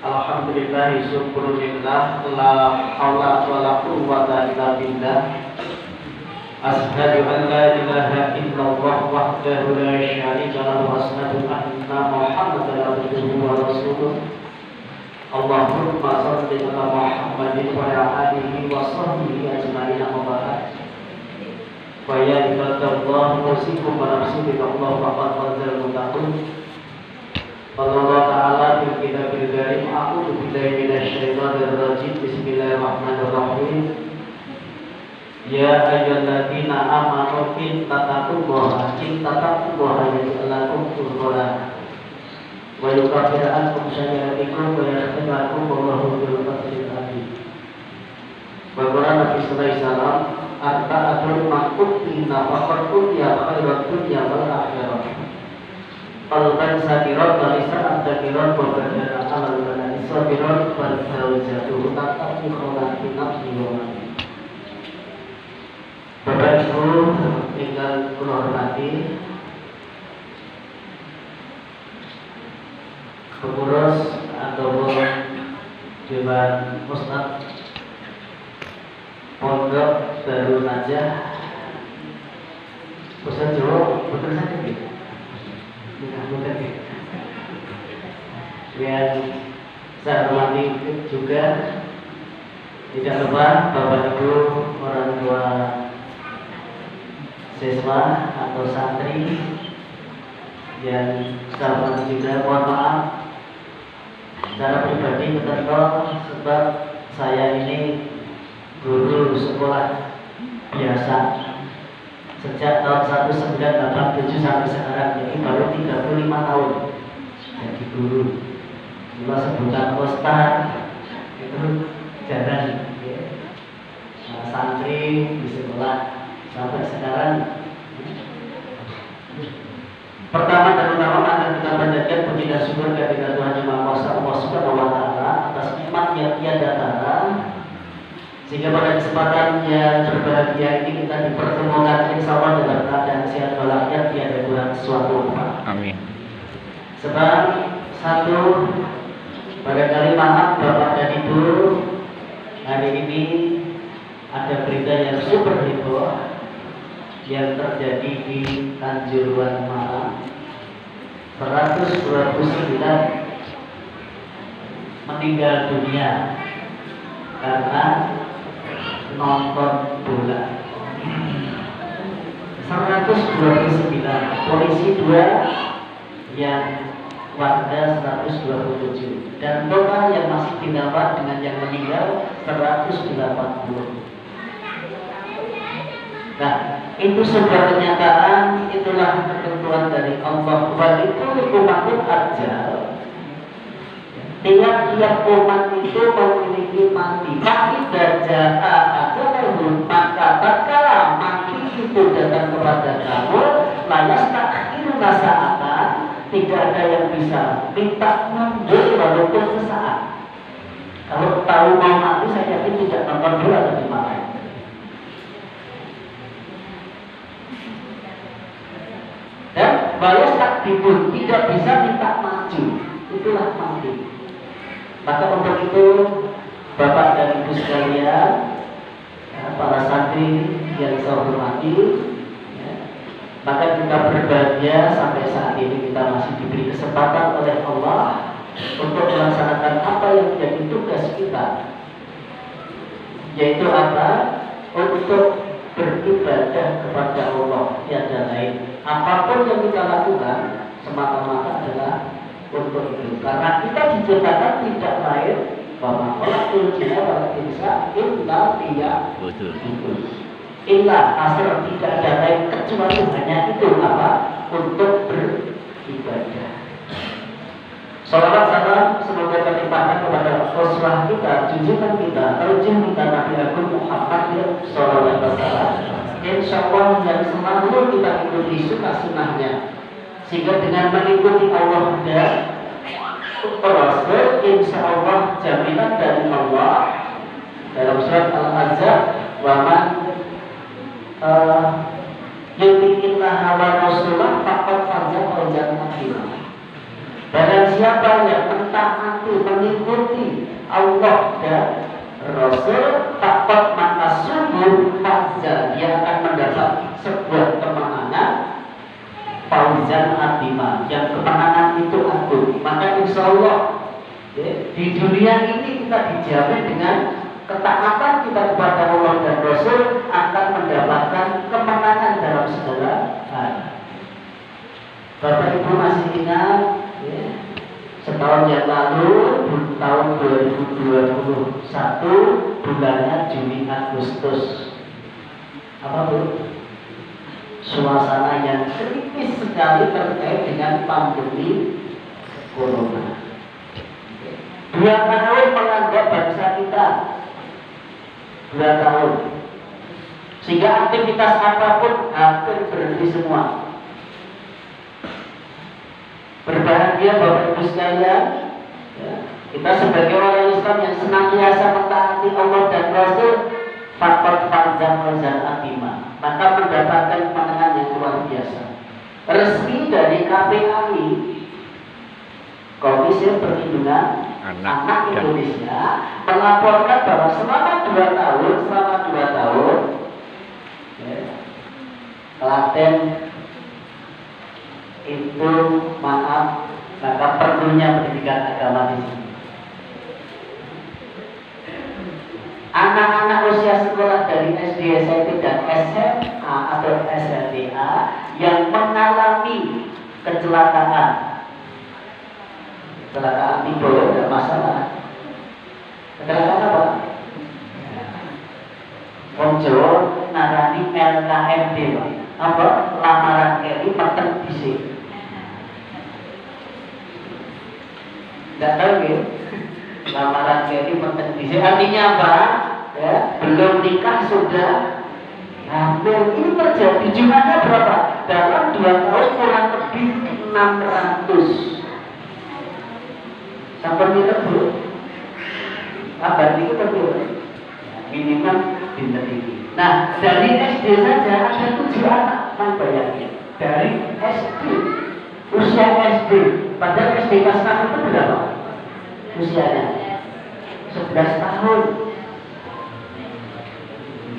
Alhamdulillah, syukurillah, la haula wala quwwata illa billah. Asyhadu an la ilaha illallah wahdahu la syarika lahu wa asyhadu anna Muhammadan abduhu wa rasuluh. Allahumma shalli ala Muhammadin wa ala alihi wa sahbihi ajma'in, amma ba'd. Fa ya ibadallah, usikum wa nafsi billahi faqad fazal muttaqun. Allah Ta'ala fil kitabil karim, a'udzu billahi minasyaitonir rajim. Bismillahirrahmanirrahim. Ya ayyuhalladzina amanu ittaqullaha yaj'al lakum furqana wa yukaffir ankum sayyi'atikum wa yaghfir lakum wallahu dzul fadlil 'adzim. Wa qala Nabi sallallahu alaihi wasallam, "Arba'atul maqtina faqad utiya khairat dunya wal akhirah. Qalban sakirat wa lisan adzakirat wa badana alal badani sabirat wal zawjatu tatafi khawati nafsi wa mati." Bapak Ibu yang kula hormati, pengurus atau Dewan Musnad Pondok Darun Najah Pusat Jawa, betul saja gitu. Yang saya hormati juga, tidak lupa Bapak Ibu orang tua siswa atau santri yang saya hormati juga, mohon maaf secara pribadi ketentuan, sebab saya ini guru sekolah biasa sejak tahun 1987 sampai sekarang, jadi baru 35 tahun jadi guru. Kalau sebutan ustaz itu jarang ya. Santri di sekolah sampai sekarang. Pertama dan utama akan kita panjatkan puji dan syukur kepada Tuhan Yang Maha Kuasa Allah Subhanahu wa Ta'ala atas nikmat yang tiada tara, sehingga pada kesempatan yang berbahagia ini kita dipertemukan insya Allah dalam keadaan sehat walafiat, tiada kurang suatu apa. Amin. Sebab satu, barangkali maaf Bapak dan Ibu, hari ini ada berita yang super heboh yang terjadi di Kanjuruhan Malang. 129 meninggal dunia karena nonton bola. 129, polisi 2, yang warga 127, dan total yang masih dirawat dengan yang meninggal 180. Nah, itu sebuah kenyataan, itulah ketentuan dari Allah. Walikulli ummatin ajal. Tiap-tiap umat itu memiliki mati. Fa'idza jaa ajaluhum, maka tatkala mati itu datang kepada kamu, la yastakhiruna sa'atan, tidak ada yang bisa minta mundur walaupun sesaat. Kalau tahu mau mati, saya yakin tidak nonton bola tadi malam. Dan balas takdibun, tidak bisa minta maju, itulah mati. Maka untuk itu Bapak dan Ibu sekalian, para santri yang saya hormati, maka kita berbahagia sampai saat ini kita masih diberi kesempatan oleh Allah untuk melaksanakan apa yang menjadi tugas kita, yaitu apa? Untuk beribadah kepada Allah, tiada lain. Apapun yang kita lakukan semata-mata adalah untuk itu, karena kita diciptakan tidak lain bahwa Allah turunnya pada insa illa dia betul. Illa asal tidak ada lain kecuali hanya itu apa? Untuk beribadah. Salawat salam semoga terlimpahkan kepada Rasulullah kita, junjungan kita, terjun kita Nabi Agung Muhammad sallallahu alaihi wasallam. Insya Allah yang selalu kita ikuti sunnah-sunnahnya, sehingga dengan mengikuti Allah dan Rasul, insya Allah jaminan dari Allah dalam surat Al-Ahzab, wa man yuti'illah wa rasulah faqad faza fawzan 'azima. Barang siapa yang mentaati, mengikuti Allah dan Rasul, takut maka sungguh fazza, dia akan mendapat sebuah kemenangan, fauzan azima, yang kemenangan itu agung. Maka insya Allah di dunia ini kita dijamin dengan ketaatan kita kepada Allah dan Rasul akan mendapatkan kemenangan dalam segala hal. Bapak Ibu masih ingat setahun yang lalu, tahun 2021, bulannya Juni Agustus, apa Bu? Suasana yang kritis sekali terkait dengan pandemi corona. 2 tahun menganggap bangsa kita, 2 tahun, sehingga aktivitas apapun hampir berhenti semua. Berbahagia Bapak Ibu sekalian, ya, kita sebagai orang Islam yang senantiasa mentaati Allah dan Rasul, faktor fauzan atimah, maka mendapatkan kemenangan yang luar biasa. Resmi dari KPAI, Komisi Perlindungan Anak Indonesia, melaporkan bahwa selama 2 tahun, ya, Klaten itu maaf, maka perlunya pendidikan agama di sini. Anak-anak usia sekolah dari SD, SMP dan SMA atau SLTA yang mengalami kecelakaan timbul tidak masalah. Kecelakaan apa? Wong Jawa narani LKMD, apa? Lamaran keri peteng dhisik. Tidak tahu ya, lamaran keri peteng dhisik artinya apa? Ya, belum nikah sudah hamil. Ini terjadi jumlahnya berapa? Dalam 2 tahun kurang lebih 600. Sampai minum Bu, kabar itu betul, minimal pinter ini. Nah, dari SD saja ada 7 anak, kan bayangin. Dari SD, usia SD, padahal SD kelas 6 itu berapa usianya? 11 tahun.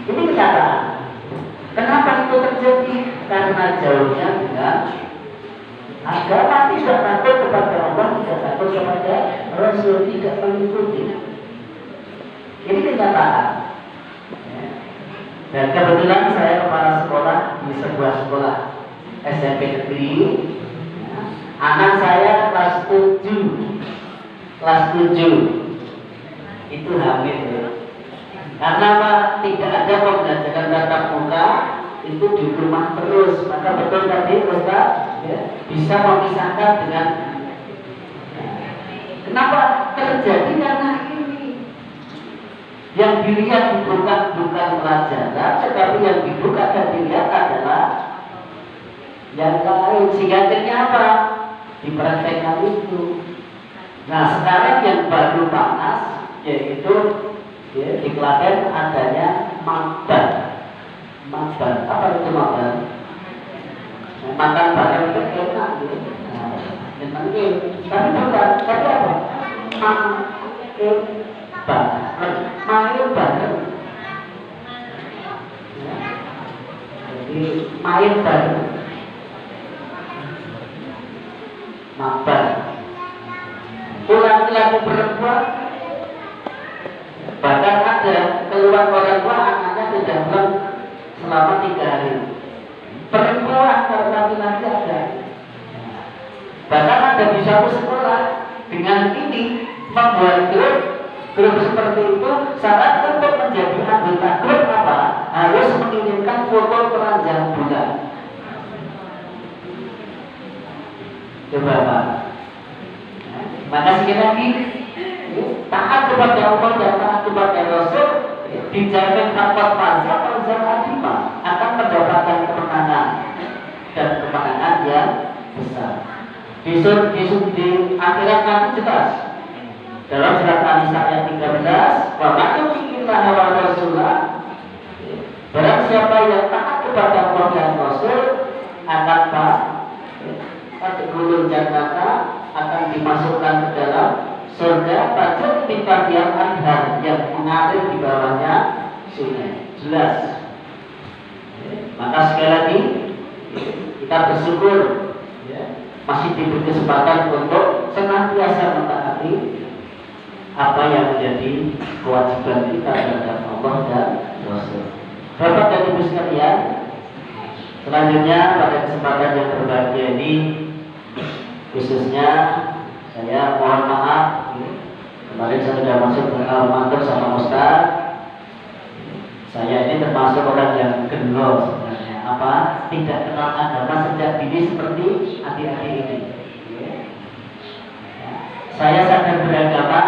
Ini kenyataan. Kenapa itu terjadi? Karena jauhnya dengan agama, tidak takut kepada Allah, tidak takut kepada Rasul, tidak mengikuti. Ini kenyataan. Dan kebetulan saya kepala sekolah di sebuah sekolah SMP negeri. Anak saya kelas 7 itu hamil. Karena apa? Tidak ada pembelajaran tatap muka, itu di rumah terus. Maka betul tadi Ustaz, ya, bisa memisahkan dengan kenapa terjadi? Karena ini yang dilihat bukan pelajaran, tetapi yang dibuka dan dilihat adalah yang lain. Sehingga akhirnya apa? Dipraktekkan itu. Nah, sekarang yang baru panas yaitu ya, di Klaten adanya mabar. Apa itu mabar? Makan bareng itu enak gitu. Tapi bukan, tapi apa? Main bareng. Jadi main bareng. Mabar. Laki-laki perempuan, bahkan ada keluar orang tua anaknya tidak pulang selama 3 hari. Perempuan kalau laki-laki ada. Bahkan ada di satu sekolah dengan ini membuat grup seperti itu. Syarat untuk menjadi anggota grup apa? Harus mengirimkan foto keranjang bulan. Coba Pak. Maka sekali lagi taat kepada Allah dan taat kepada Rasul, dijamin dapat fauzan azima, akan mendapatkan kemenangan dan kemenangan yang besar. Di akhirat nanti jelas dalam surat An-Nisa ayat 13, wa man yuti'illah wa rasulah, barang siapa yang taat kepada Allah dan Rasul akan gulung jannata, akan dimasukkan ke dalam surga tajri min tahtihal anhar, yang mengalir di bawahnya sungai. Jelas. Maka sekali lagi kita bersyukur masih diberi kesempatan untuk senantiasa mentaati apa yang menjadi kewajiban kita terhadap Allah dan Rasul. Bapak dan Ibu sekalian, selanjutnya pada kesempatan yang berbahagia ini, khususnya saya mohon maaf, kemarin saya sudah masuk ke Al-Mantur sama Ustaz. Saya ini termasuk orang yang gelo sebenarnya, tidak kenal agama sejak dini seperti adik-adik ini. Saya sadar beragama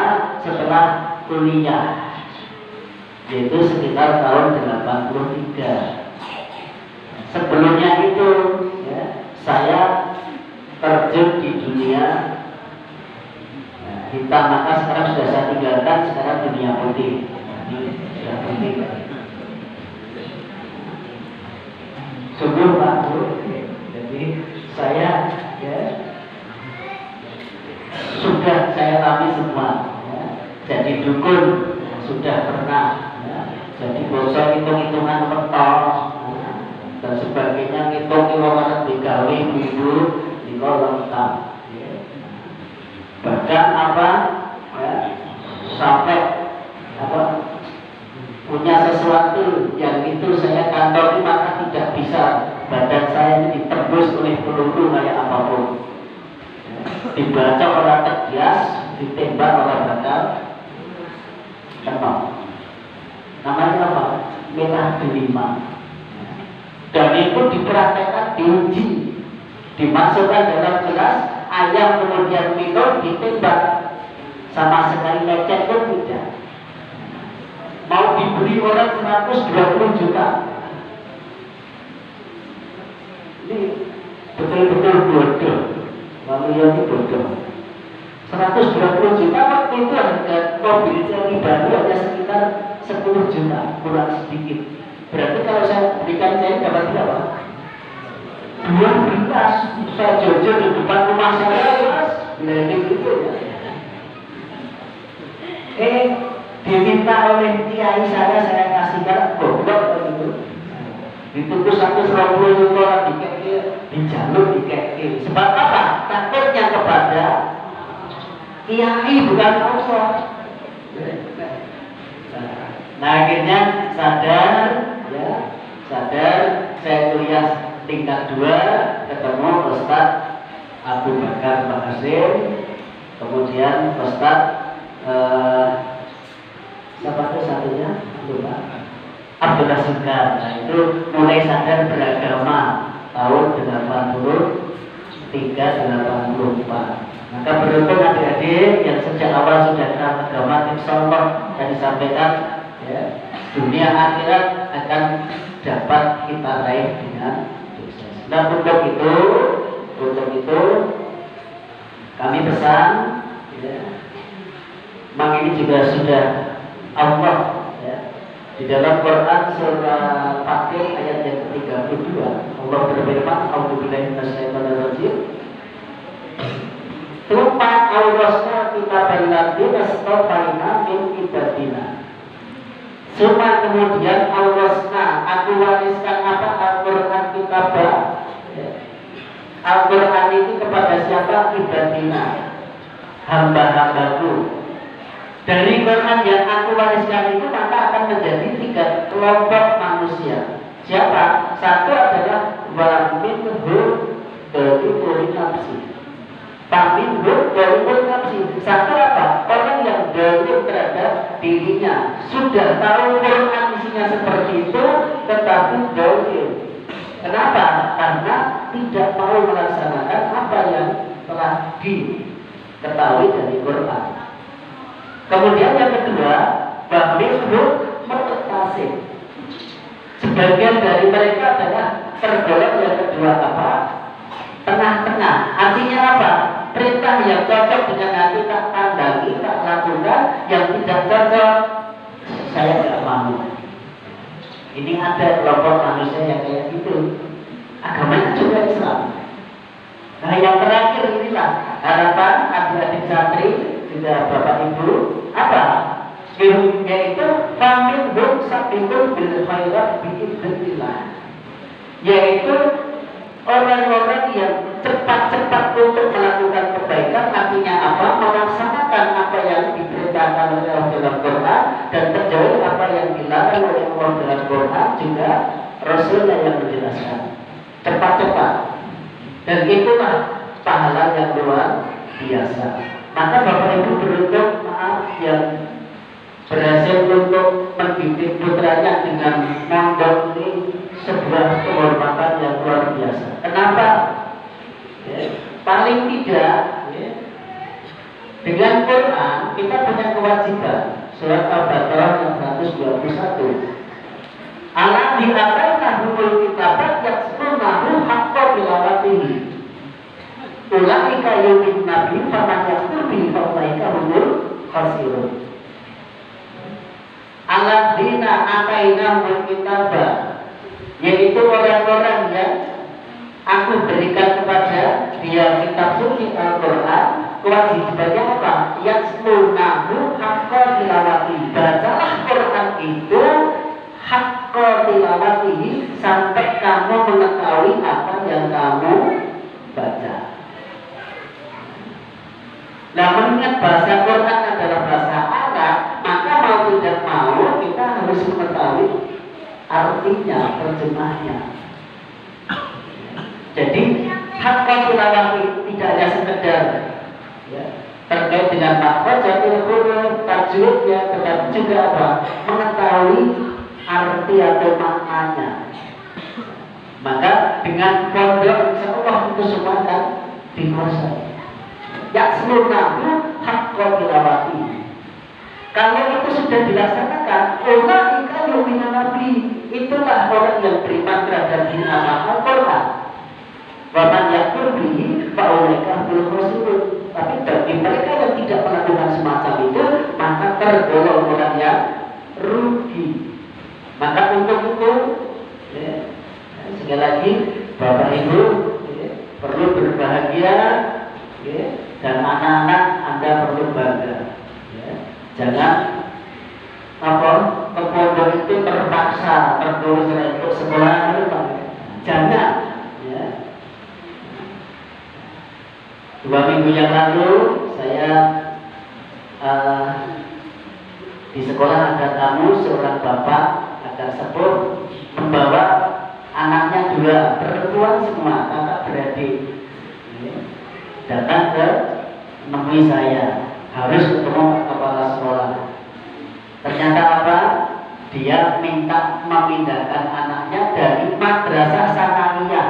setelah kuliah, yaitu sekitar tahun 83. Sebelumnya itu saya terjun di dunia hitam, maka sekarang sudah saya tinggalkan, sekarang dunia putih. Sudah putih. Sungguh Pak Bu, jadi saya sudah saya alami semua. Jadi dukun sudah pernah, jadi bocor hitung-hitungan petok dan sebagainya, ngitung orang digawe ibu di kolom hitam. Bahkan sampai punya sesuatu yang itu saya kantongi, maka tidak bisa badan saya ini ditembus oleh peluru kayak apapun. Dibaca orang tegas, ditembak orang bakal kenal. Namanya apa? Metode 5. Dan itu dipraktekkan, diuji, dimasukkan dalam gelas, ayam kemudian minum, ditembak, sama sekali lecet pun tidak. Mau dibeli orang 120 juta. Ini betul-betul bodoh. Lalu yang itu bodoh. 120 juta waktu itu harga mobil yang baru hanya sekitar 10 juta, kurang sedikit. Berarti kalau saya berikan saya dapat berapa? 12. Saya jujur di depan rumah saya, Mas. Blending gitu ya. Diminta oleh kiai saya kasihkan goblok gitu. Ditukus 120 juta dijaluk dikeke. Sebab apa? Takutnya kepada kiai bukan Allah. Nah akhirnya sadar saya kuliah tingkat 2 ketemu Ustaz Abu Bakar Ba'asyir, kemudian Ustaz siapa itu satunya? Lupa. Abdullah Sukar. Nah itu mulai sadar beragama tahun 83-84. Maka beruntung adik-adik yang sejak awal sudah kenal agama, insyaallah yang disampaikan dunia akhirat akan dapat kita raih dengan sukses. Dan untuk itu kami pesan, memang ini juga sudah Allah di dalam Quran surah Fatir ayat yang ke-32 Allah berfirman, A'udzubillahi minasyaitonirrajim. Tsumma awrasna kitabal ladzina astafaina min ibadina. Tsumma kemudian awrasna, aku wariskan Al-Quran kitabah. Al-Quran ini kepada siapa? Ibadina, hamba-hambaku. Dari Quran yang aku wariskan itu maka akan menjadi 3 kelompok manusia. Siapa? Satu adalah waminhu dzalimun nafsi. Waminhu dzalimun nafsi. Satu apa? Orang yang zalim terhadap dirinya. Sudah tahu Quran isinya seperti itu, tetapi zalim. Kenapa? Karena tidak mau melaksanakan apa yang telah diketahui dari Quran. Kemudian yang kedua, baminhu muqtasid. Sebagian dari mereka adalah tergolong yang kedua apa? Tengah-tengah. Artinya apa? Perintah yang cocok dengan hati tak tandangi, tak lakukan. Yang tidak cocok, saya tidak mau. Ini ada kelompok manusia yang kayak gitu. Agamanya juga Islam. Nah yang terakhir inilah harapan adik-adik santri tidak Bapak Ibu, apa? Yaitu faminhum sabiqun bil khairat biidznillah. Yaitu orang-orang yang cepat-cepat untuk melakukan kebaikan, artinya apa? Melaksanakan apa yang diperintahkan oleh Allah dalam Quran dan menjauhi apa yang dilarang oleh Allah dalam Quran, juga Rasulullah yang menjelaskan. Cepat-cepat. Dan itulah pahala yang luar biasa. Maka Bapak Ibu beruntung, maaf, yang berhasil untuk mendidik putranya dengan mondok ini sebuah kehormatan yang luar biasa. Kenapa? Paling tidak, dengan Quran kita punya kewajiban. Surat Al-Baqarah yang 121. Allah diatakan hukum kitabat yang sepenuhnya haqqa tilawatihi. Ulaika yumin nabi faman yakfur bihi faulaika humul khasirun. Alladzina atainahumul kitaba, yaitu orang-orang yang aku berikan kepada dia kitab suci Al-Quran. Kewajibannya apa? Yaslunahu haqqa tilawati. Bacalah Quran itu haqqa tilawatihi sampai kamu mengetahui apa yang kamu baca. Nah, mengingat bahasa Quran adalah bahasa Arab, maka mau tidak mau kita harus mengetahui artinya, terjemahnya. Jadi haqqa tilawati tidak hanya sekedar terkait dengan makhrajul huruf, tajwidnya, tetapi juga apa? Mengetahui arti atau maknanya. Maka dengan pondok insya Allah itu semua akan dikuasai. Yaslunahu haqqa tilawati. Kalau itu sudah dilaksanakan, ulaika yu'minuna nabi, itulah orang yang beriman terhadap Al-Quran. Wa man yakfur bihi fa ulaika humul khasirun. Tapi bagi mereka yang tidak melakukan semacam itu, maka tergolong orang yang rugi. Maka untuk itu, sekali lagi Bapak Ibu perlu berbahagia, dan anak-anak Anda perlu bangga. Jangan ke pondok itu terpaksa tertulis untuk sekolah itu, jangan. 2 minggu yang lalu saya di sekolah ada tamu seorang bapak agak sepuh membawa anaknya 2 perempuan semua, kakak beradik, datang ke menemui saya, harus ketemu kepala sekolah. Ternyata apa? Dia minta memindahkan anaknya dari madrasah sanawiyah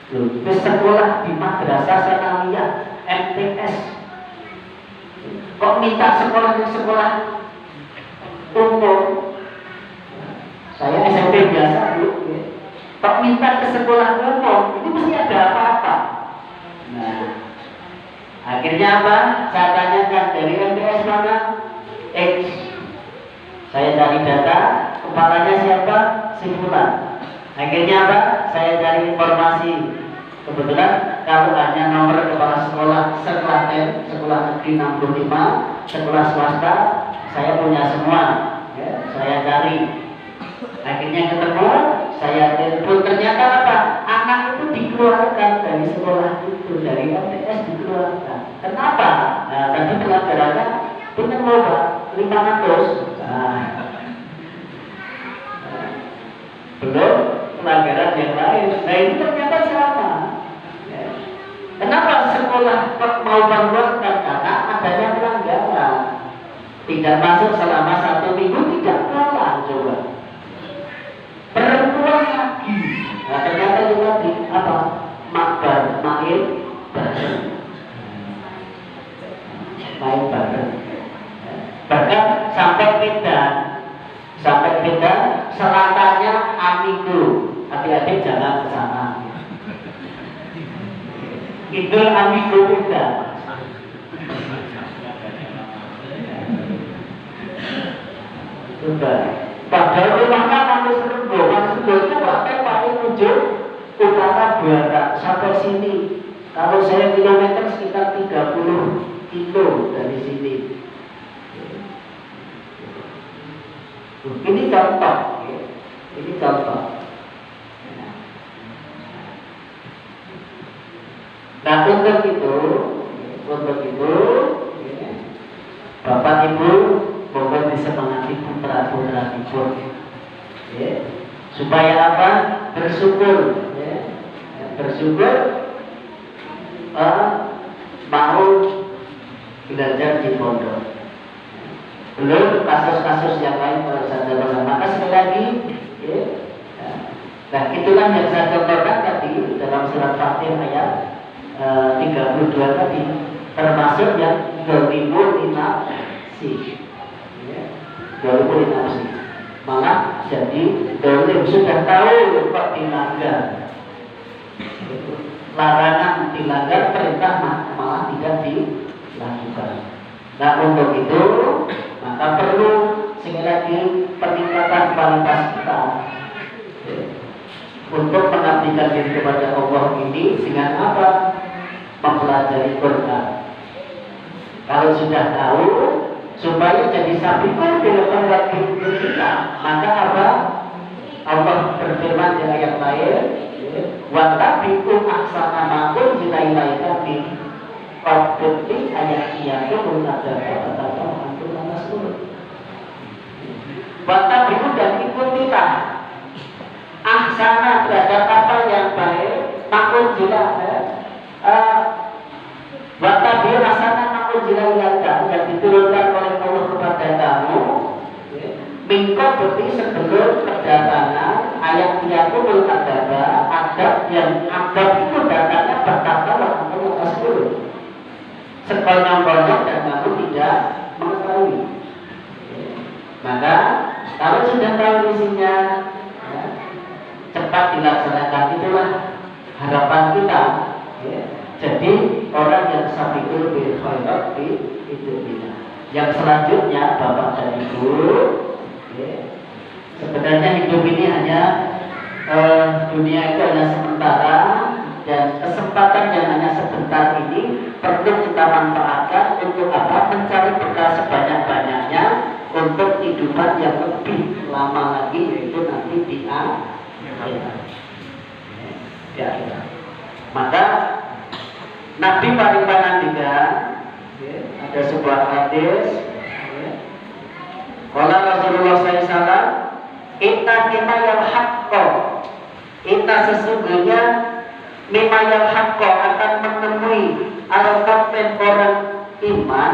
ke sekolah di madrasah sanawiyah MTS. Kok minta sekolah di sekolah umum? Saya SMP biasa dulu. Kok minta ke sekolah umum? Ini mesti ada apa-apa. Nah, akhirnya apa? Saya tanyakan dari MTS mana? X. Saya cari data, kepalanya siapa? Si Fulan. Akhirnya apa? Saya cari informasi. Kebetulan kalau hanya nomor kepala sekolah seklaten, sekolah negeri 65, sekolah swasta, saya punya semua. Saya cari. Akhirnya ketemu, saya telepon. Ternyata apa? Anak itu dikeluarkan dari sekolah itu, dari MTS dikeluarkan. Kenapa? Nah, tadi pelajarannya punya moba 500. Belum pelajaran yang lain. Nah, itu ternyata sama. Kenapa sekolah mau mengeluarkan? Karena adanya pelanggaran. Tidak masuk selama 1 minggu, tidak pulang coba. Perempuan lagi. Nah, ternyata juga di apa? Main bareng. Main bareng. Bahkan sampai beda selatannya Amigo. Hati-hati jangan ke sana. Itu Amigo beda. Sudah. Padahal rumahnya Mas Serenggo itu bahkan paling ujung utara barat sampai sini. Kalau saya kilometer sekitar 30 kilo dari sini. Ini contoh, ini contoh. Nah untuk itu, Bapak Ibu moga disemangati putra-putra ibu, supaya apa? Bersyukur, bersyukur mau belajar di pondok. Belum kasus-kasus yang lain kalau saya contohkan. Maka sekali lagi, nah itulah yang saya contohkan tadi dalam surat Fatir ayat 32 tadi, termasuk yang dolimul nafsi, dolimul nafsi. Malah jadi dolim, sudah tahu kok dilanggar, larangan dilanggar, perintah malah tidak dilakukan. Nah untuk itu maka perlu sekali lagi peningkatan kualitas kita untuk mengabdikan diri kepada Allah ini dengan apa? Mempelajari Quran. Kalau sudah tahu, supaya jadi sabiqun bil khairat kita, maka apa? Allah berfirman di ayat lain, wa tabiqu ahsana ma unzila ilaika min qablika ayat itu munadzara atau antum mas'ul. Wa tabiqu dan ikutilah ahsana terhadap apa yang baik, makun jila watabiun ahsana makun jila yang diturunkan oleh Allah kepada kamu mingkau berarti sebelum kedatangan ayat itu adab yang adab itu datangnya berkata atau asal sekonyong-konyong dan kamu tidak mengetahui. Maka kalau sudah tahu isinya, cepat dilaksanakan, itulah harapan kita. Jadi orang yang sabiqul bil khairat itu kita. Yang selanjutnya Bapak dan Ibu, sebenarnya hidup ini hanya dunia itu hanya sementara, dan kesempatan yang hanya sebentar ini perlu kita manfaatkan untuk apa? Mencari berkah sebanyak-banyaknya untuk kehidupan yang lebih lama lagi, yaitu nanti di akhirat. Maka Nabi paling mengandikan, ada sebuah hadis, kalau Rasulullah SAW, inna mimayal haqqo, inna sesungguhnya mimayal haqqo akan menemui al-kapten orang iman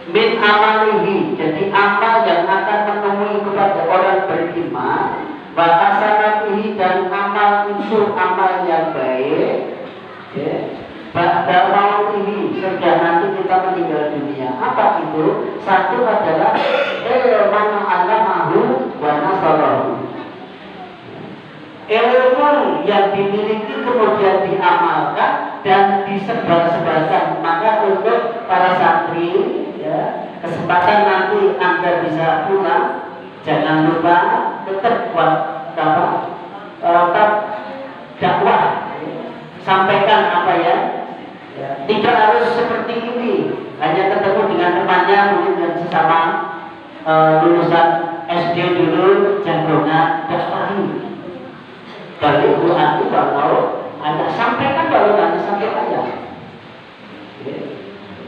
min amalihi, jadi amal yang akan menemui kepada orang beriman, wa hasanatihi dan amal itu amal yang baik, pada maut ini sudah nanti kita meninggal dunia. Apa itu? Satu adalah ilman alamahu wa nasarahu, ilmu yang dimiliki kemudian diamalkan dan disebar-sebarkan. Maka untuk para santri, kesempatan nanti Anda bisa pulang, jangan lupa tetap dakwah, sampaikan apa ya. Tidak harus seperti ini, hanya ketemu dengan temannya mungkin dengan sesama lulusan SD dulu, jagongan dakwahi. Balik Quran itu kalau Anda sampaikan, baru nanti sampai ayat.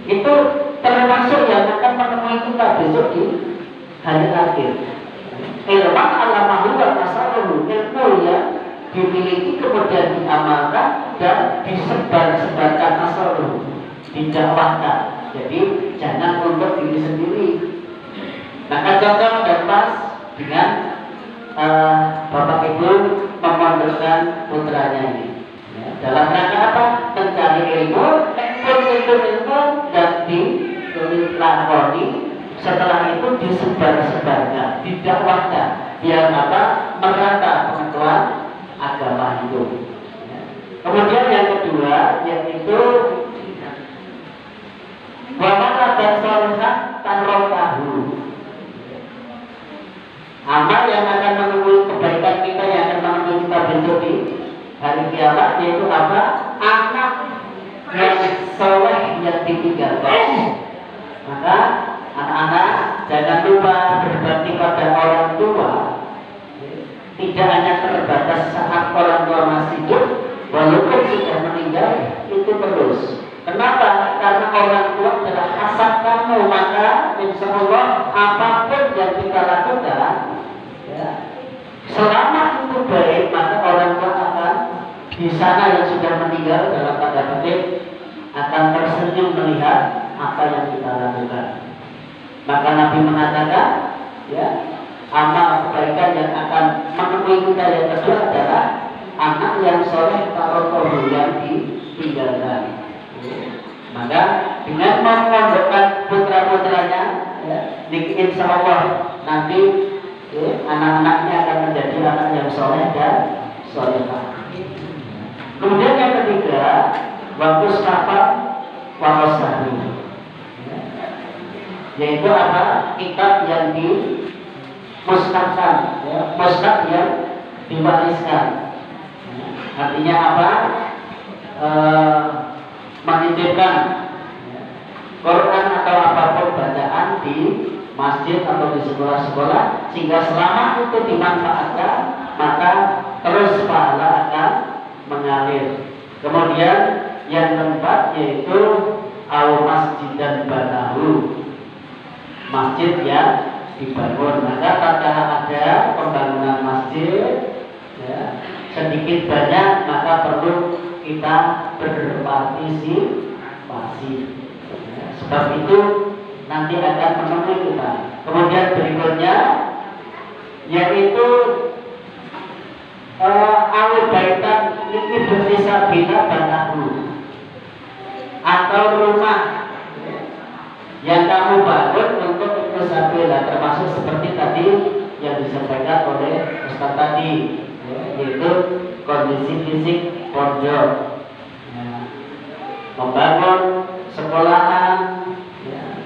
Itu termasuk yang akan menemui kita besok di hari akhir. Ilman alamahu wa nasaruhu, ilmu yang dimiliki kemudian diamalkan dan disebarkan nasaruhu, didakwahkan. Jadi jangan untuk diri sendiri. Maka contoh dan pas dengan Bapak Ibu memondokkan putranya ini, dalam rangka apa? Mencari ilmu, ilmu dan dilakoni. Setelah itu disebar-sebarkan, didakwahkan, biar apa? Merata pengetahuan agama itu. Kemudian yang kedua yaitu wamana dan solehah tanrokahu, amal yang akan menemui kebaikan kita, yang akan menemui kita besok di hari kiamat, yaitu apa? Anak yang soleh yang ditinggalkan. Maka anak-anak jangan lupa berbakti pada orang tua. Tidak hanya terbatas saat orang tua masih hidup, walaupun sudah meninggal itu terus. Kenapa? Karena orang tua adalah asal kamu, maka insya Allah apapun yang kita lakukan, ya, selama itu baik, maka orang tua akan di sana yang sudah meninggal dalam tanda petik akan tersenyum melihat apa yang kita lakukan. Maka Nabi mengatakan, ya, amal kebaikan yang akan menemui kita yang kedua adalah anak yang soleh tarokoh yang ditinggalkan. Maka dengan memondokkan putra-putranya, ya, insya Allah nanti anak-anaknya akan menjadi anak yang soleh dan solehah. Kemudian yang ketiga, waktu safar warosahri, yaitu apa? Kitab yang dimusnahkan, ya, musnah yang diwariskan. Artinya apa? Menitipkan Quran atau apapun bacaan di masjid atau di sekolah-sekolah, sehingga selama itu dimanfaatkan maka terus pahala akan mengalir. Kemudian yang keempat yaitu al masjid dan banahu, masjid yang dibangun. Maka tatkala ada pembangunan masjid, ya, sedikit banyak maka perlu kita berpartisipasi, ya, sebab itu nanti akan menemui kita. Kemudian berikutnya yaitu al-baitan ini bersisa bina banahu, atau rumah yang kamu bangun untuk itu sabila, termasuk seperti tadi yang disampaikan oleh Ustaz tadi, ya, yaitu kondisi fisik pondok, ya, membangun sekolahan, ya,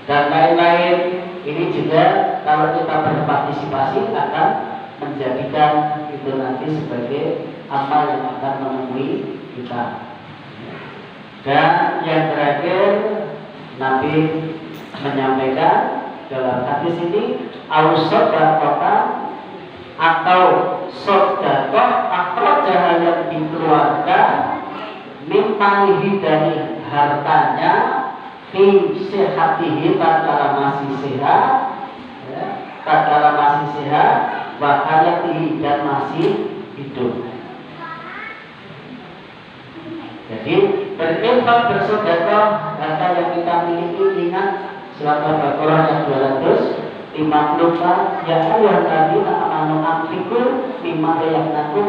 dan lain-lain. Ini juga kalau kita berpartisipasi akan menjadikan itu nanti sebagai amal yang akan menemui kita. Dan yang terakhir Nabi menyampaikan dalam hadis ini, al-sodaqah atau sodaqah atau jalan yang dikeluarkan mimpalihi dari hartanya fi sehatihi tatkala masih sehat, ya, tatkala masih sehat, wa hayatihi dan masih hidup. Jadi berinfak bersedekah harta yang kita miliki. Ingat surat Al-Baqarah yang 254, ya ayyuhal ladzina amanu anfiqu mimma razaqnakum.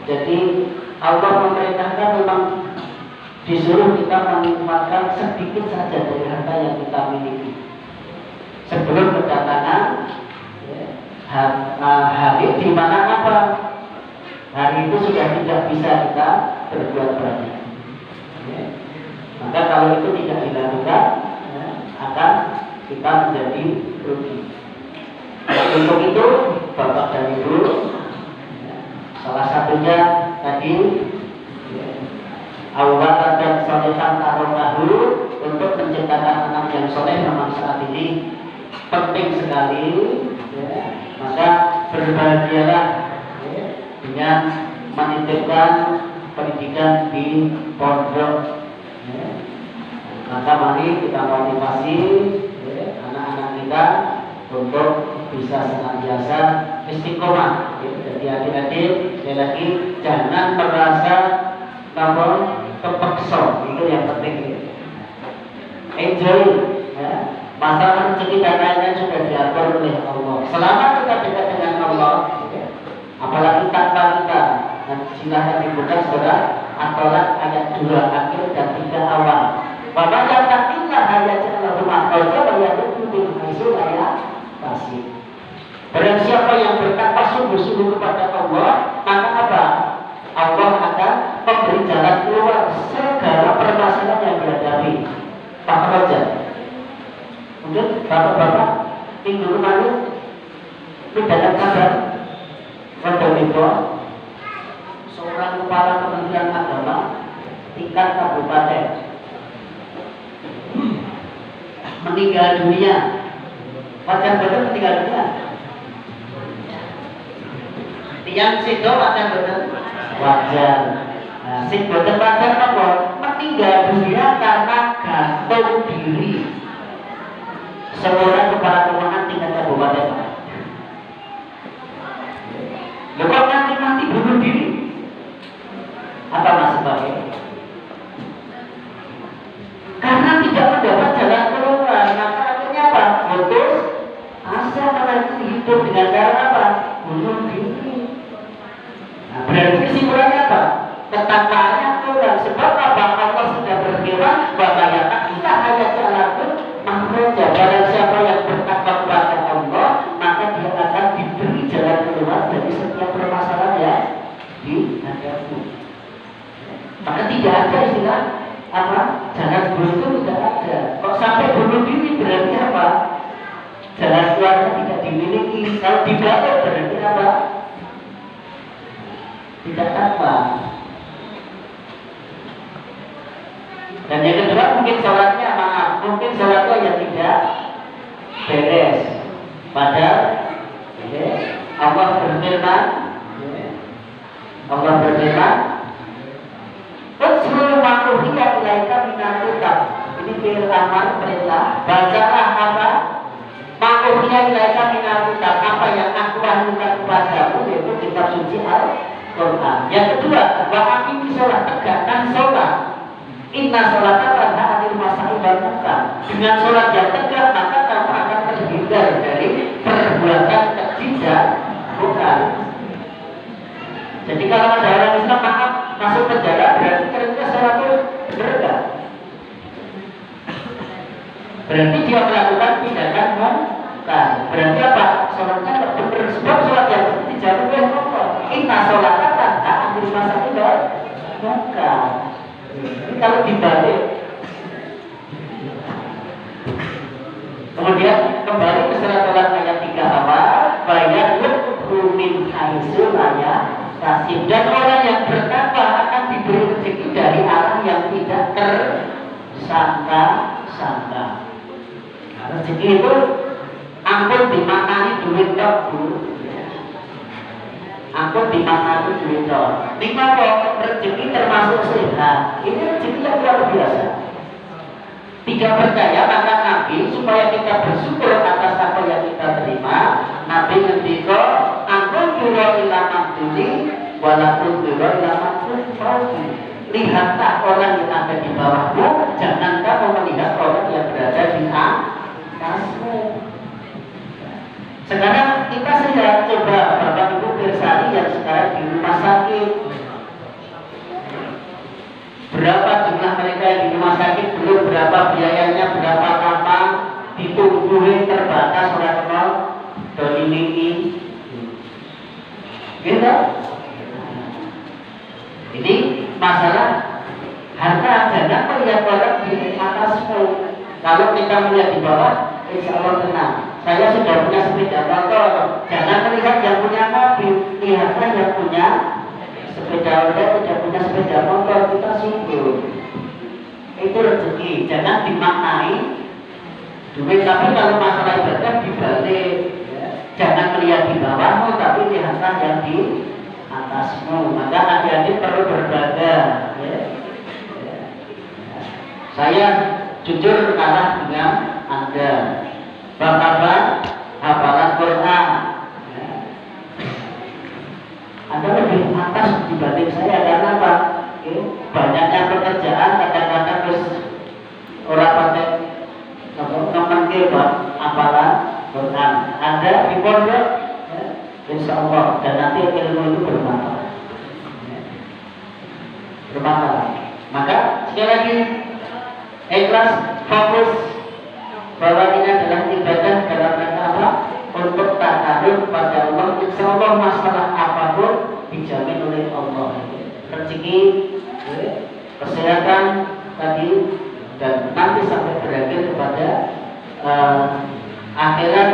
Jadi Allah memerintahkan memang disuruh kita menginfakkan sedikit saja dari harta yang kita miliki sebelum kedatangan hari di mana apa? Hari itu sudah tidak bisa kita berbuat banyak. Ya. Maka kalau itu tidak dilakukan, ya, akan kita menjadi rugi. Untuk itu, Bapak dan Ibu, ya, salah satunya tadi, ya, awatan dan solehan tarokahu, untuk menciptakan anak yang soleh memang saat ini penting sekali. Ya. Maka berbahagialah, ya, dengan menitipkan pendidikan di pondok, ya. Maka mari kita motivasi, ya, anak-anak kita untuk bisa senantiasa istiqomah, ya. Jadi adik-adik sekali lagi jangan merasa terpaksa, itu yang penting, ya. Enjoy, ya. Masalah rezeki dan lainnya sudah diatur oleh Allah. Selama kita dekat dengan Allah, ya, apalagi tanpa kita, dan silahkan dibuka surah At-Tolak ayat 2 akhir dan 3 awal. Bapak katakanlah ayat Allah makhluknya bayangkan di hasil ayat kasih. Barang siapa yang bertakwa sungguh-sungguh kepada Allah, maka apa? Allah akan memberi jalan keluar segala permasalahan yang dihadapi. Pak Raja, mungkin bapak-bapak minggu kemarin mendapat kabar Rondo Miko, seorang kepala Kementerian Agama tingkat kabupaten meninggal dunia. Wajar betul meninggal dunia. Tiang sido wajar betul wajar. Nah, sing boten wajar apa? Meninggal dunia karena gantung diri. Seorang kepala keuangan tingkat kabupaten. Loh kok mati bunuh diri? Apa mas sebabnya? Karena tidak mendapat jalan keluar. Maka akhirnya apa? Putus asa melanjutkan hidup dengan cara apa? Bunuh diri. Nah, berarti kesimpulannya apa? Ketakwaannya kurang. Sebab apa? Allah sudah berfirman bahwa ya kita hanya jalankan makroja. Barang siapa yang bertakwa kepada Allah, maka dia akan diberi jalan keluar dari setiap permasalahan yang dihadapi. Maka tidak ada istilah apa? Jalan buntu tidak ada. Kok sampai bunuh diri berarti apa? Jalan keluarnya tidak dimiliki. Kalau dibalik berarti apa? Tidak apa. Dan yang kedua mungkin sholatnya maaf, mungkin sholatnya yang tidak beres. Padahal Allah berfirman, "Utslu ma'uhiya ilaika minal kitab." Ini fi'il amar perintah. Bacalah apa? Ma'uhiya ilaika minal kitab. Apa yang aku wahyukan kepadamu yaitu kitab suci Al-Quran. Yang kedua, wa aqimi sholat, tegakkan sholat. Inna sholata tanha 'anil fahsya'i wal munkar. Dengan sholat yang tegak maka kamu akan terhindar dari perbuatan keji dan bukan. Jadi kalau ada orang Islam maaf masuk penjara berarti ternyata sholat itu benar enggak? Berarti dia melakukan tindakan munkar. Berarti apa? Sholatnya tidak benar. Sebab sholat yang dijamin oleh Allah. Inna sholata tanha 'anil fahsya'i wal munkar. Ini kalau dibalik. Kemudian kembali ke surat ayat 3 awal, bayatun min haitsu la yahtasib. Dan orang yang bertakwa akan diberi rezeki dari arah yang tidak tersangka-sangka. Nah, rezeki itu ampun dimaknani duit tok, Bu. Ampun dimaknani duit tok. Lima kok rezeki termasuk sehat. Ini rezeki yang luar biasa. Tidak percaya maka Nabi supaya kita bersyukur atas apa yang kita terima. Nabi ngendika, "Ampun dura ila mabduli walaupun dura ila mabduli." Lihatlah orang yang ada di bawahmu, jangan kamu melihat orang yang berada di atasmu. Sekarang kita sedang coba Bapak Ibu Pirsani yang sekarang di rumah sakit. Berapa jumlah mereka yang di rumah sakit, belum berapa biayanya, berapa lama ditungguin terbatas orang nol doni ini. Gitu. Ini masalah harta. Jangan melihat orang di atasmu. Kalau kita melihat di bawah, insya Allah tenang. Saya sudah punya sepeda motor. Jangan melihat yang punya mobil, lihatlah yang punya sepeda motor. Tidak punya sepeda motor, kita syukur. Itu rezeki. Jangan dimaknai duit. Tapi kalau masalah ibadah dibalik. Jangan melihat di bawahmu, tapi lihatlah yang di atasmu. Maka adik-adik perlu berbangga. Saya jujur kalah dengan Anda. Bapak hafalan Quran, Anda lebih atas dibanding saya karena apa? Banyaknya pekerjaan kadang-kadang terus orang pakai teman kita hafalan Quran. Anda di pondok, insya Allah, dan nanti ilmu itu bermanfaat. Maka sekali lagi ikhlas, fokus bahwa ini adalah ibadah dalam rangka apa? Untuk takaruf pada Allah. Insya Allah masalah apapun dijamin oleh Allah. Rezeki, kesehatan tadi, dan nanti sampai berakhir kepada akhirat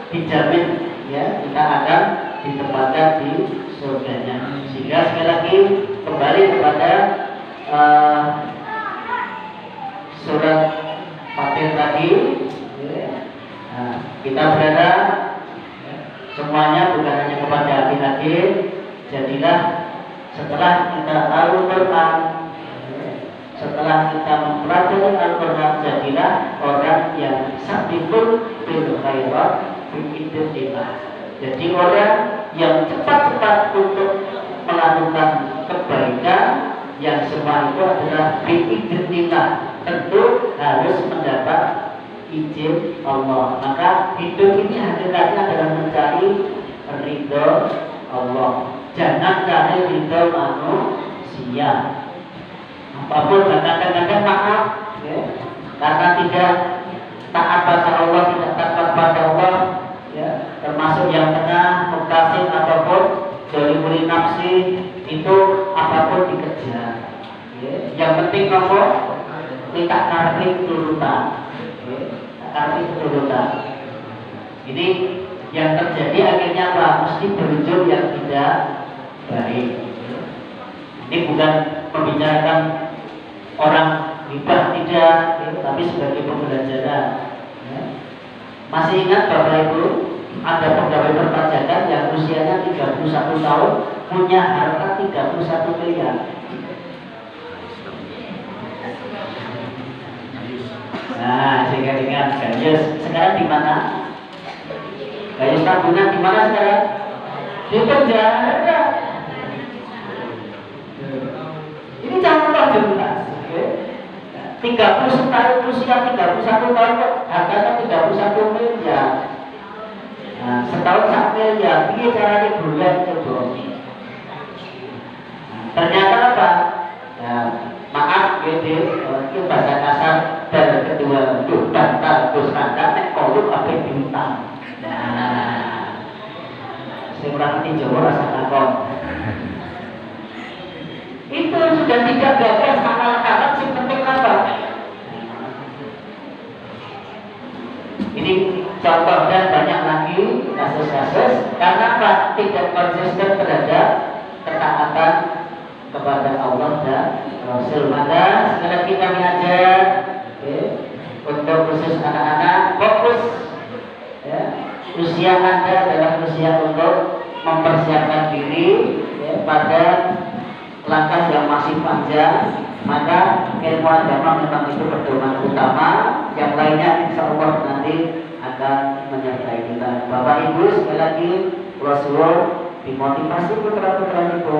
dijamin ya, kita akan ditempatkan di surganya. Sehingga sekali lagi kembali kepada surat Fatir tadi. Nah, kita berada semuanya bukan hanya kepada adik-adik. Jadilah setelah kita tahu Quran, setelah kita mempelajari Al-Quran, jadilah orang yang sabiqun bil khairat biidznillah. Jadi orang yang cepat-cepat untuk melakukan kebaikan, yang semua itu adalah biidznillah. Tentu harus mendapat izin Allah. Maka hidup ini hakikatnya adalah mencari ridho Allah. Jangan cari ridho manusia. Apapun, kadang-kadang maaf ya, karena tidak taat pada Allah, tidak taat pada Allah ya, termasuk yang tengah muktasid ataupun zalimul nafsi, itu apapun dikejar ya. Yang penting nomor kita karpet turutan ya, karpet turutan. Ini yang terjadi akhirnya apa? Mesti berujung yang tidak baik. Ini bukan membicarakan orang hibah, tidak ya, tapi sebagai pembelajaran ya. Masih ingat Bapak Ibu, ada pegawai perpajakan yang usianya 31 tahun punya harta 31 miliar. Nah, sehingga ingat Gayus sekarang di mana? Gayus tabungan di mana sekarang? Di penjara. Ini contoh jelas. 31 tahun usia 31 tahun harganya 31 miliar. Nah, setahun 1 miliar. Ini caranya bulan itu. Ternyata apa? Ya, maaf gitu, itu bahasa kasar dan kedua duh bantal terus tanda nek koluk apa bintang. Nah, saya kurang ngerti Jawa rasa takon. Itu sudah tidak gagas akal-akalan, yang penting apa? Ini contoh dan banyak lagi kasus-kasus karena apa? Tidak konsisten terhadap ketaatan kepada Allah dan Rasul. Maka sekali lagi kami ajak untuk khusus anak-anak fokus ya. Usia Anda adalah usia untuk mempersiapkan diri ya, pada langkah yang masih panjang. Maka ilmu agama memang itu pedoman utama. Yang lainnya insya Allah nanti akan menyertai kita. Bapak Ibu sekali lagi Rasul dimotivasi putra-putra itu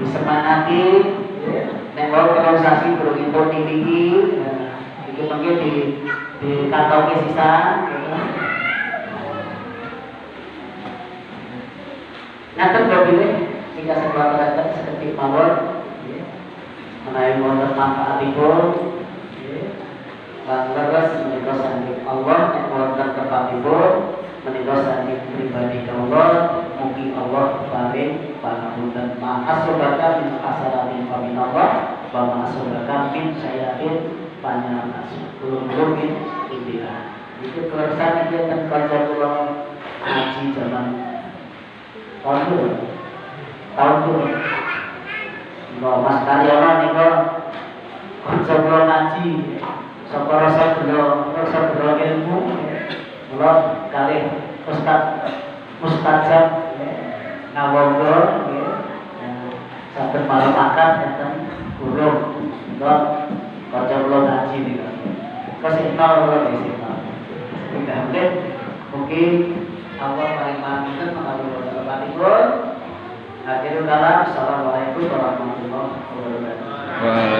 disemangati nengok organisasi begitu tinggi itu mungkin di kantor sisa nanti boleh jika sebuah karakter seperti mawar menaik wonten manfaatipun lan leres menika saking Allah nek wonten kepatipun menika saking pribadi Allah. Mungkin Allah paring pangapunten ma'asobaka min hasanatin fa min Allah wa ma'asobaka min sayyatin panyamas kulungin intilah. Itu keresahan dia dan kanca kula ngaji zaman tahun dulu Mas Karyono niku kanca kula ngaji saka rasa belo ilmu kula kalih Ustadzah ngawonggo sampai malam makan enten guru kok kanca kula ngaji niku kasih tahu kula di sini mudah-mudahan mungkin Allah paling manten mengatur bapak. Akhirul kalam, assalamualaikum warahmatullahi wabarakatuh.